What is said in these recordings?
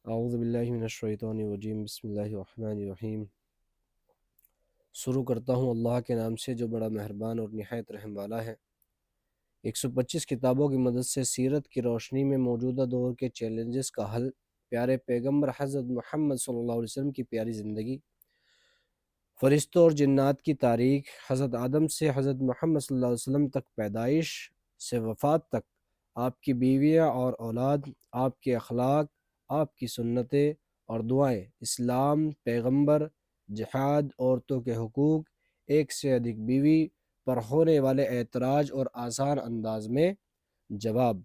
اعوذ باللہ من الشیطان الرجیم، بسم اللہ الرحمن الرحیم۔ شروع کرتا ہوں اللہ کے نام سے جو بڑا مہربان اور نہایت رحم والا ہے۔ 125 کتابوں کی مدد سے سیرت کی روشنی میں موجودہ دور کے چیلنجز کا حل، پیارے پیغمبر حضرت محمد صلی اللہ علیہ وسلم کی پیاری زندگی، فرشتوں اور جنات کی تاریخ، حضرت آدم سے حضرت محمد صلی اللہ علیہ وسلم تک، پیدائش سے وفات تک، آپ کی بیویاں اور اولاد، آپ کے اخلاق، آپ کی سنتیں اور دعائیں، اسلام، پیغمبر، جہاد، عورتوں کے حقوق، ایک سے ادھک بیوی پر ہونے والے اعتراض اور آسان انداز میں جواب۔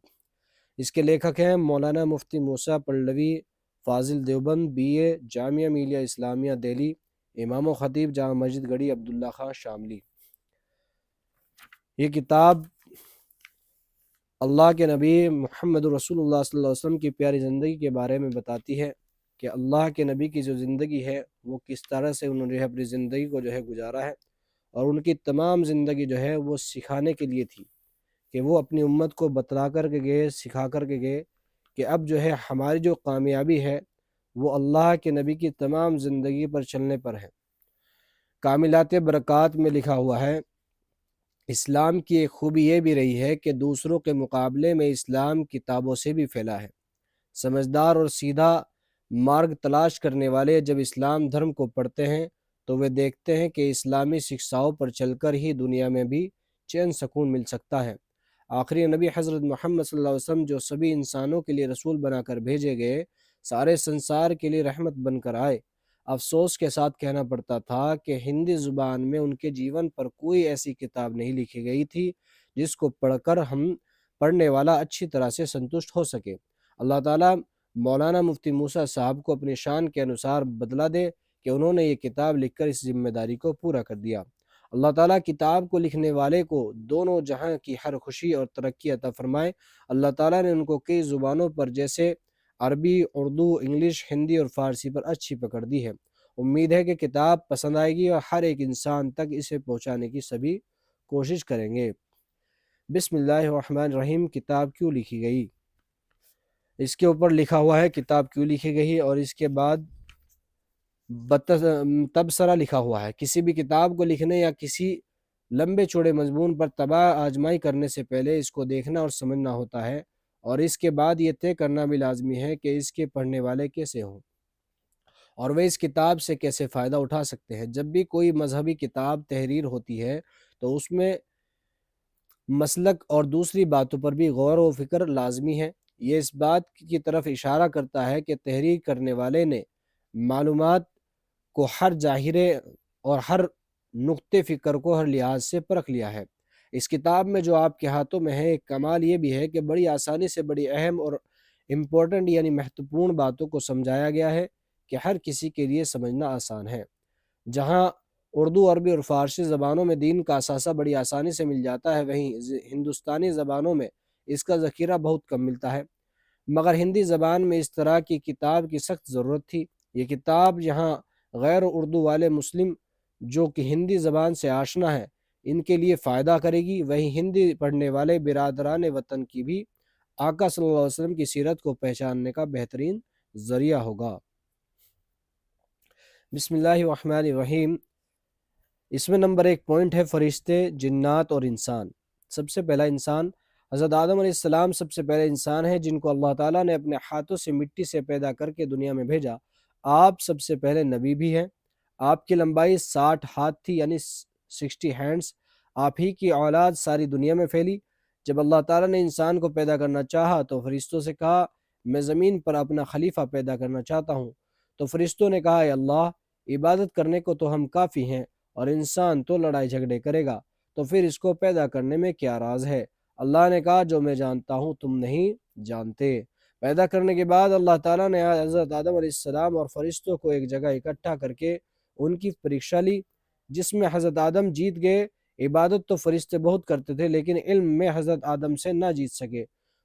اس کے لیکھک ہیں مولانا مفتی موسیٰ پلوی، فاضل دیوبند، BA، جامعہ ملیہ اسلامیہ دہلی، امام و خطیب جامع مسجد گڑھی، عبداللہ خان شاملی۔ یہ کتاب اللہ کے نبی محمد رسول اللہ صلی اللہ علیہ وسلم کی پیاری زندگی کے بارے میں بتاتی ہے کہ اللہ کے نبی کی جو زندگی ہے وہ کس طرح سے انہوں نے اپنی زندگی کو گزارا ہے، اور ان کی تمام زندگی وہ سکھانے کے لیے تھی کہ وہ اپنی امت کو بتلا کر کے گئے، سکھا کر کے گئے کہ اب ہماری جو کامیابی ہے وہ اللہ کے نبی کی تمام زندگی پر چلنے پر ہے۔ کاملات برکات میں لکھا ہوا ہے، اسلام کی ایک خوبی یہ بھی رہی ہے کہ دوسروں کے مقابلے میں اسلام کتابوں سے بھی پھیلا ہے۔ سمجھدار اور سیدھا مارگ تلاش کرنے والے جب اسلام دھرم کو پڑھتے ہیں تو وہ دیکھتے ہیں کہ اسلامی شکشاؤں پر چل کر ہی دنیا میں بھی چین سکون مل سکتا ہے۔ آخری نبی حضرت محمد صلی اللہ علیہ وسلم جو سبھی انسانوں کے لیے رسول بنا کر بھیجے گئے، سارے سنسار کے لیے رحمت بن کر آئے۔ افسوس کے ساتھ کہنا پڑتا تھا کہ ہندی زبان میں ان کے جیون پر کوئی ایسی کتاب نہیں لکھی گئی تھی جس کو پڑھ کر ہم پڑھنے والا اچھی طرح سے سنتشٹ ہو سکے۔ اللہ تعالیٰ مولانا مفتی موسیٰ صاحب کو اپنی شان کے انوسار بدلہ دے کہ انہوں نے یہ کتاب لکھ کر اس ذمہ داری کو پورا کر دیا۔ اللہ تعالیٰ کتاب کو لکھنے والے کو دونوں جہاں کی ہر خوشی اور ترقی عطا فرمائے۔ اللہ تعالیٰ نے ان کو کئی زبانوں پر جیسے عربی، اردو، انگلش، ہندی اور فارسی پر اچھی پکڑ دی ہے۔ امید ہے کہ کتاب پسند آئے گی اور ہر ایک انسان تک اسے پہنچانے کی سبھی کوشش کریں گے۔ بسم اللہ الرحمن الرحیم۔ کتاب کیوں لکھی گئی؟ اس کے اوپر لکھا ہوا ہے کتاب کیوں لکھی گئی، اور اس کے بعد تبصرہ لکھا ہوا ہے۔ کسی بھی کتاب کو لکھنے یا کسی لمبے چوڑے مضمون پر تباہ آزمائی کرنے سے پہلے اس کو دیکھنا اور سمجھنا ہوتا ہے، اور اس کے بعد یہ طے کرنا بھی لازمی ہے کہ اس کے پڑھنے والے کیسے ہوں اور وہ اس کتاب سے کیسے فائدہ اٹھا سکتے ہیں۔ جب بھی کوئی مذہبی کتاب تحریر ہوتی ہے تو اس میں مسلک اور دوسری باتوں پر بھی غور و فکر لازمی ہے۔ یہ اس بات کی طرف اشارہ کرتا ہے کہ تحریر کرنے والے نے معلومات کو ہر ظاہرے اور ہر نقطے فکر کو ہر لحاظ سے پرکھ لیا ہے۔ اس کتاب میں جو آپ کے ہاتھوں میں ہے، ایک کمال یہ بھی ہے کہ بڑی آسانی سے بڑی اہم اور امپورٹنٹ یعنی مہتوپورن باتوں کو سمجھایا گیا ہے کہ ہر کسی کے لیے سمجھنا آسان ہے۔ جہاں اردو، عربی اور فارسی زبانوں میں دین کا اثاثہ بڑی آسانی سے مل جاتا ہے، وہیں ہندوستانی زبانوں میں اس کا ذخیرہ بہت کم ملتا ہے، مگر ہندی زبان میں اس طرح کی کتاب کی سخت ضرورت تھی۔ یہ کتاب یہاں غیر اردو والے مسلم جو کہ ہندی زبان سے آشنا ہے ان کے لیے فائدہ کرے گی، وہیں ہندی پڑھنے والے برادران وطن کی بھی آقا صلی اللہ علیہ وسلم کی سیرت کو پہچاننے کا بہترین ذریعہ ہوگا۔ بسم اللہ الرحمن الرحیم۔ اس میں نمبر 1 پوائنٹ ہے فرشتے، جنات اور انسان۔ سب سے پہلا انسان حضرت آدم علیہ السلام سب سے پہلے انسان ہیں جن کو اللہ تعالیٰ نے اپنے ہاتھوں سے مٹی سے پیدا کر کے دنیا میں بھیجا۔ آپ سب سے پہلے نبی بھی ہیں۔ آپ کی لمبائی 60 ہاتھ تھی یعنی 60 ہینڈز۔ آپ ہی کی اولاد ساری دنیا میں پھیلی۔ جب اللہ تعالیٰ نے انسان کو پیدا کرنا چاہا تو فرشتوں سے کہا میں زمین پر اپنا خلیفہ پیدا کرنا چاہتا ہوں، تو فرشتوں نے کہا اے اللہ، عبادت کرنے کو تو ہم کافی ہیں اور انسان تو لڑائی جھگڑے کرے گا، تو پھر اس کو پیدا کرنے میں کیا راز ہے؟ اللہ نے کہا جو میں جانتا ہوں تم نہیں جانتے۔ پیدا کرنے کے بعد اللہ تعالیٰ نے حضرت آدم علیہ السلام اور فرشتوں کو ایک جگہ اکٹھا کر کے ان کی پریکشا لی، جس میں حضرت آدم جیت گئے۔ عبادت تو فرشتے بہت کرتے تھے لیکن علم میں حضرت آدم سے نہ جیت سکے،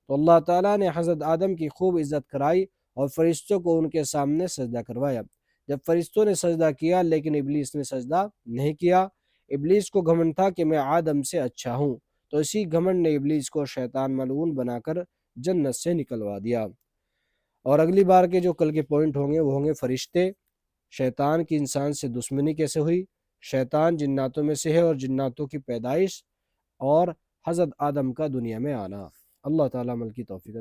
تو اللہ تعالیٰ نے حضرت آدم کی خوب عزت کرائی اور فرشتوں کو ان کے سامنے سجدہ کروایا۔ جب فرشتوں نے سجدہ کیا لیکن ابلیس نے سجدہ نہیں کیا۔ ابلیس کو گھمنڈ تھا کہ میں آدم سے اچھا ہوں، تو اسی گھمنڈ نے ابلیس کو شیطان ملعون بنا کر جنت سے نکلوا دیا۔ اور اگلی بار کے جو کل کے پوائنٹ ہوں گے وہ ہوں گے فرشتے، شیطان کی انسان سے دشمنی کیسے ہوئی، شیطان جناتوں میں سے ہے اور جناتوں کی پیدائش، اور حضرت آدم کا دنیا میں آنا۔ اللہ تعالیٰ عمل کی توفیق